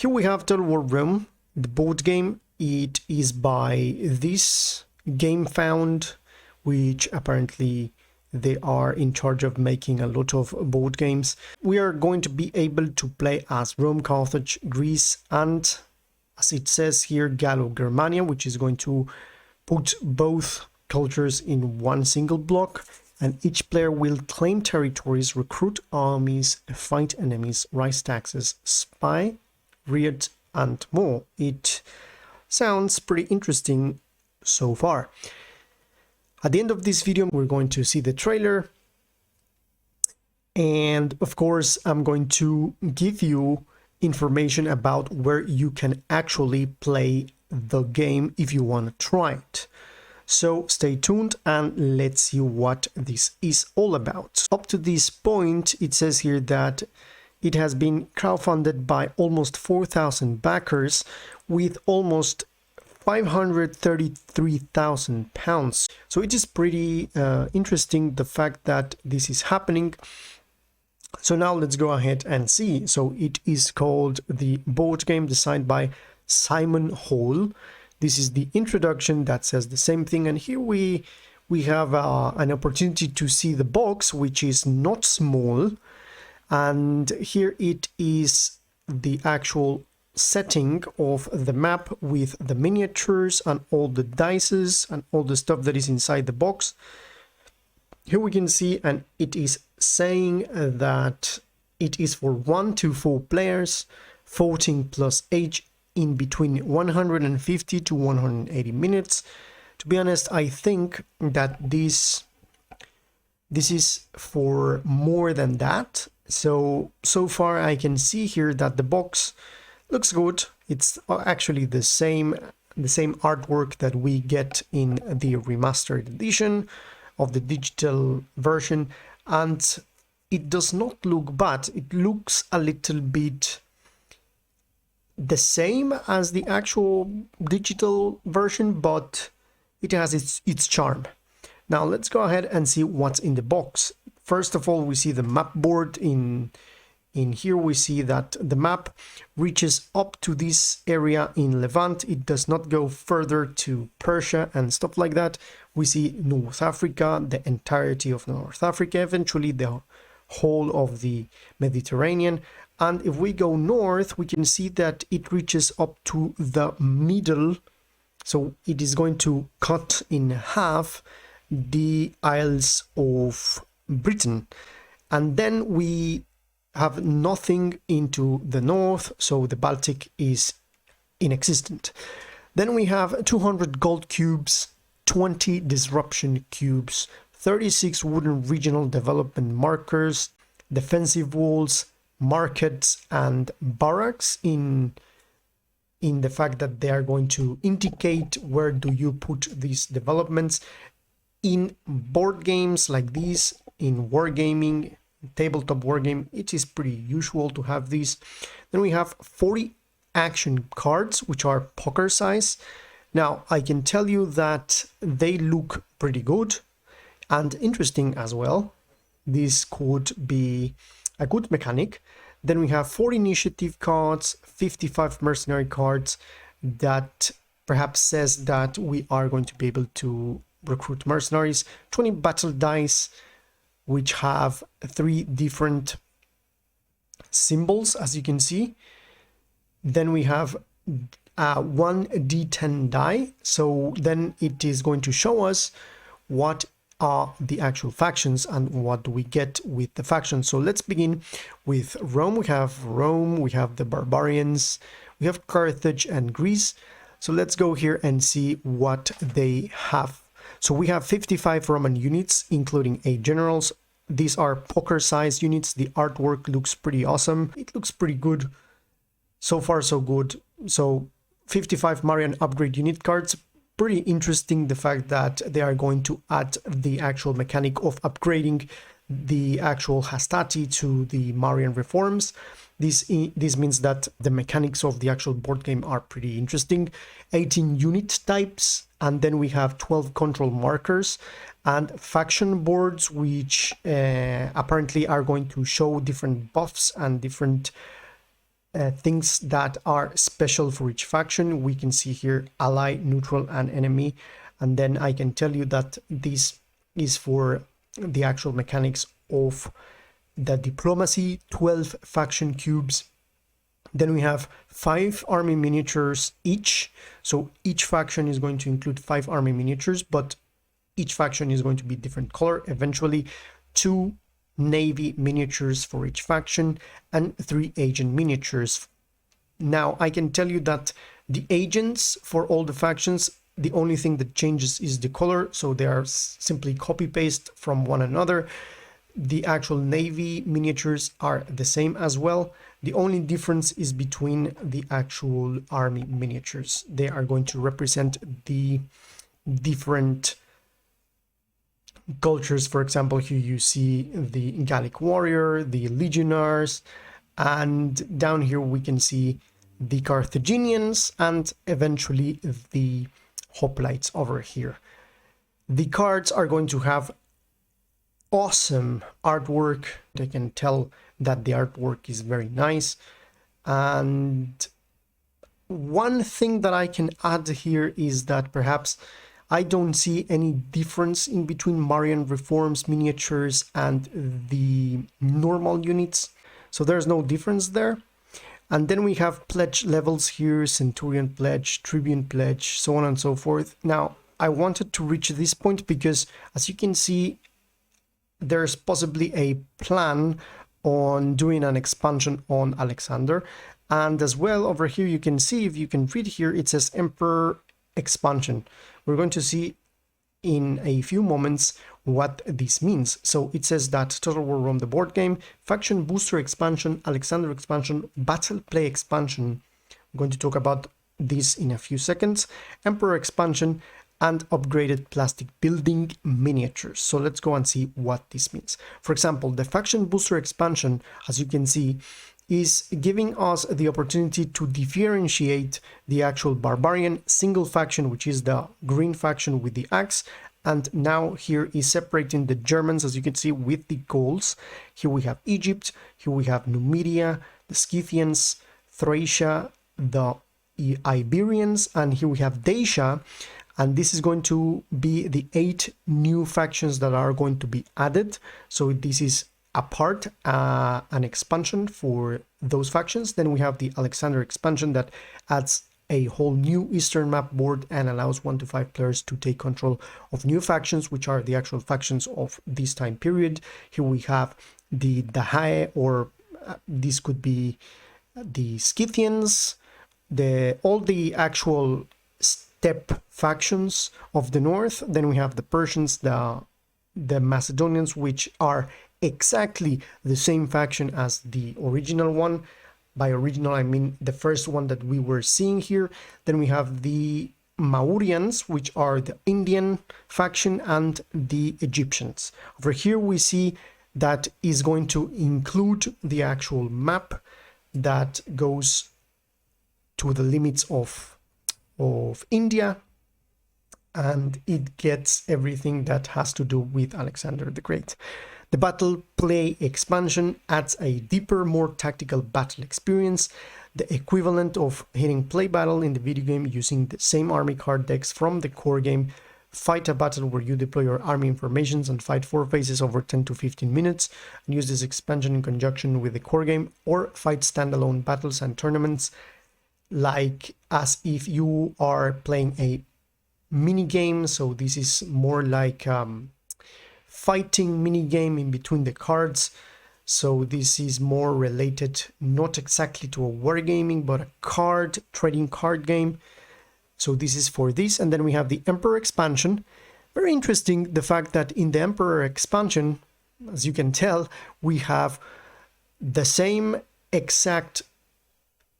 Here we have Total War Rome, the board game. It is by this Game Found, which apparently they are in charge of making a lot of board games. We are going to be able to play as Rome, Carthage, Greece, and as it says here, Gallo-Germania, which is going to put both cultures in one single block. And each player will claim territories, recruit armies, fight enemies, raise taxes, spy, riot, and more. It sounds pretty interesting so far. At the end of this video, we're going to see the trailer. And of course, I'm going to give you information about where you can actually play the game if you want to try it. So stay tuned and let's see what this is all about. Up to this point, it says here that it has been crowdfunded by almost 4,000 backers with almost £533,000. So it is pretty interesting, the fact that this is happening. So now let's go ahead and see. So it is called the board game, designed by Simon Hall. This is the introduction that says the same thing, and here we have an opportunity to see the box, which is not small, and here it is the actual setting of the map with the miniatures and all the dices and all the stuff that is inside the box. Here we can see, and it is saying that it is for 1 to 4 players, 14 plus age, in between 150 to 180 minutes. To be honest, I think that this is for more than that. So far I can see here that the box looks good. It's actually the same artwork that we get in the remastered edition of the digital version, and it does not look bad. It looks a little bit the same as the actual digital version, but it has its charm. Now let's go ahead and see what's in the box. First of all, we see the map board. In here we see that the map reaches up to this area in Levant. It does not go further to Persia and stuff like that. We see North Africa, the entirety of North Africa, eventually the whole of the Mediterranean. And if we go north, we can see that it reaches up to the middle. So it is going to cut in half the Isles of Britain. And then we have nothing into the north, so the Baltic is inexistent. Then we have 200 gold cubes, 20 disruption cubes, 36 wooden regional development markers, defensive walls, markets, and barracks in the fact that they are going to indicate where do you put these developments. In board games like these, in Wargaming, Tabletop Wargame, it is pretty usual to have these. Then we have 40 action cards, which are poker size. Now I can tell you that they look pretty good and interesting as well. This could be a good mechanic. Then we have 40 initiative cards, 55 mercenary cards. That perhaps says that we are going to be able to recruit mercenaries. 20 battle dice, which have 3 different symbols, as you can see. Then we have 1 d10 die. So then it is going to show us what are the actual factions and what do we get with the factions. So let's begin with Rome. We have the barbarians, we have Carthage and Greece. So let's go here and see what they have. So we have 55 Roman units, including 8 generals. These are poker size units. The artwork looks pretty awesome. It looks pretty good. So far so good. So 55 Marian upgrade unit cards. Pretty interesting, the fact that they are going to add the actual mechanic of upgrading the actual Hastati to the Marian reforms. This means that the mechanics of the actual board game are pretty interesting. 18 unit types, and then we have 12 control markers and faction boards, which apparently are going to show different buffs and different things that are special for each faction. We can see here ally, neutral, and enemy. And then I can tell you that this is for the actual mechanics of the diplomacy, 12 faction cubes. Then we have 5 army miniatures each. So each faction is going to include 5 army miniatures, but each faction is going to be different color. Eventually 2 navy miniatures for each faction and 3 agent miniatures. Now I can tell you that the agents for all the factions, the only thing that changes is the color, so they are simply copy paste from one another. The actual navy miniatures are the same as well. The only difference is between the actual army miniatures. They are going to represent the different cultures. For example, here you see the Gallic warrior, the legionnaires, and down here we can see the Carthaginians and eventually the hoplites over here. The cards are going to have awesome artwork. I can tell that the artwork is very nice. And one thing that I can add here is that perhaps I don't see any difference in between Marian Reforms miniatures and the normal units. So there's no difference there. And then we have pledge levels here, Centurion pledge, Tribune pledge, so on and so forth. Now, I wanted to reach this point because, as you can see, there's possibly a plan on doing an expansion on Alexander. And as well, over here, you can see, if you can read here, it says Emperor expansion. We're going to see in a few moments what this means. So it says that Total War Rome, the board game, faction booster expansion, Alexander expansion, battle play expansion. I'm going to talk about this in a few seconds. Emperor expansion and upgraded plastic building miniatures. So let's go and see what this means. For example, the faction booster expansion, as you can see, is giving us the opportunity to differentiate the actual barbarian single faction, which is the green faction with the axe. And now here is separating the Germans, as you can see, with the Gauls. Here we have Egypt, here we have Numidia, the Scythians, Thracia, the Iberians, and here we have Dacia. And this is going to be the 8 new factions that are going to be added. So this is apart, an expansion for those factions. Then we have the Alexander expansion that adds a whole new Eastern map board and allows 1 to 5 players to take control of new factions, which are the actual factions of this time period. Here we have the Dahae, or this could be the Scythians, all the actual steppe factions of the north. Then we have the Persians, the Macedonians, which are exactly the same faction as the original one. By original, I mean the first one that we were seeing here. Then we have the Mauryaans, which are the Indian faction, and the Egyptians. Over here we see that is going to include the actual map that goes to the limits of India, and it gets everything that has to do with Alexander the Great. The battle play expansion adds a deeper, more tactical battle experience, the equivalent of hitting play battle in the video game using the same army card decks from the core game. Fight a battle where you deploy your army informations and fight 4 phases over 10 to 15 minutes, and use this expansion in conjunction with the core game, or fight standalone battles and tournaments like as if you are playing a mini game. So this is more like fighting mini game in between the cards. So this is more related, not exactly to a wargaming, but a trading card game. So this is for this. And then we have the Emperor expansion. Very interesting, the fact that in the Emperor expansion, as you can tell, we have the same exact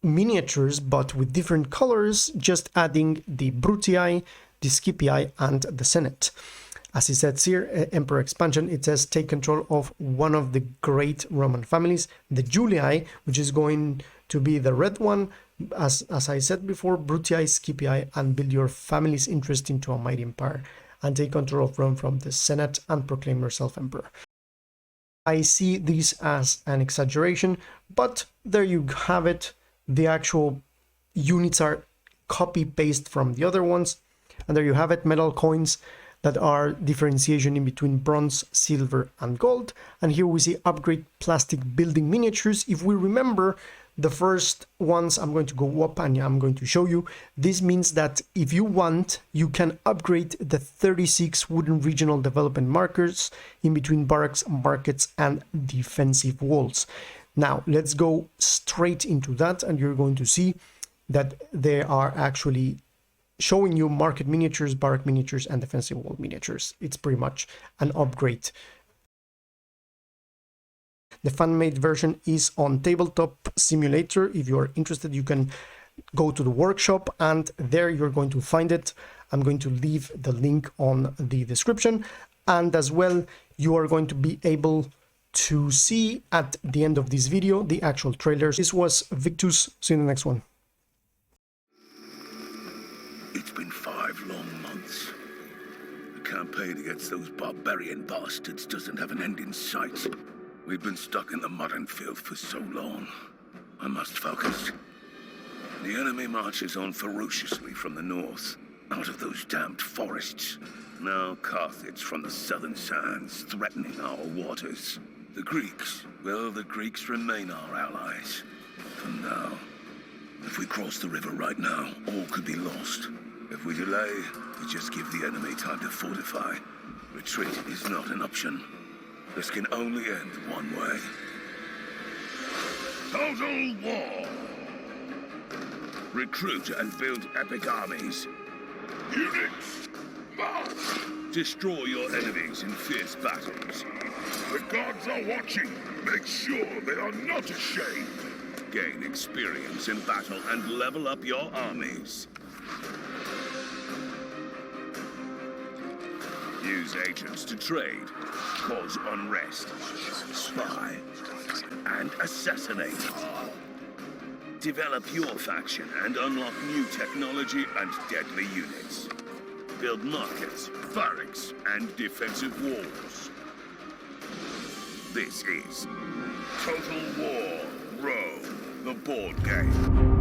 miniatures, but with different colors, just adding the Brutii, the Scipii, and the Senate. As it says here, Emperor expansion, it says take control of one of the great Roman families, the Julii, which is going to be the red one, as I said before, Brutii, Scipii, and build your family's interest into a mighty empire, and take control of Rome from the Senate and proclaim yourself emperor. I see this as an exaggeration, but there you have it. the actual units are copy paste from the other ones. And there you have it, metal coins that are differentiation in between bronze, silver and gold. And here we see upgrade plastic building miniatures. If we remember the first ones, I'm going to go up and I'm going to show you. This means that if you want, you can upgrade the 36 wooden regional development markers in between barracks, markets and defensive walls. Now let's go straight into that, and you're going to see that they are actually showing you market miniatures, barrack miniatures and defensive wall miniatures. It's pretty much an upgrade. The fan-made version is on Tabletop Simulator. If you're interested, you can go to the workshop and there you're going to find it. I'm going to leave the link on the description, and as well you are going to be able to see at the end of this video the actual trailers. This was Victus. See you in the next one. It's been 5 long months. The campaign against those barbarian bastards doesn't have an end in sight. We've been stuck in the mud and filth for so long. I must focus. The enemy marches on ferociously from the north, out of those damned forests. Now Carthage from the southern sands, threatening our waters. The Greeks, well, the Greeks remain our allies. For now. If we cross the river right now, all could be lost. If we delay, we just give the enemy time to fortify. Retreat is not an option. This can only end one way. Total war! Recruit and build epic armies. Units, march! Destroy your enemies in fierce battles. The gods are watching. Make sure they are not ashamed. Gain experience in battle and level up your armies. Use agents to trade, cause unrest, spy, and assassinate. Develop your faction and unlock new technology and deadly units. Build markets, barracks, and defensive walls. This is Total War Rome, the board game.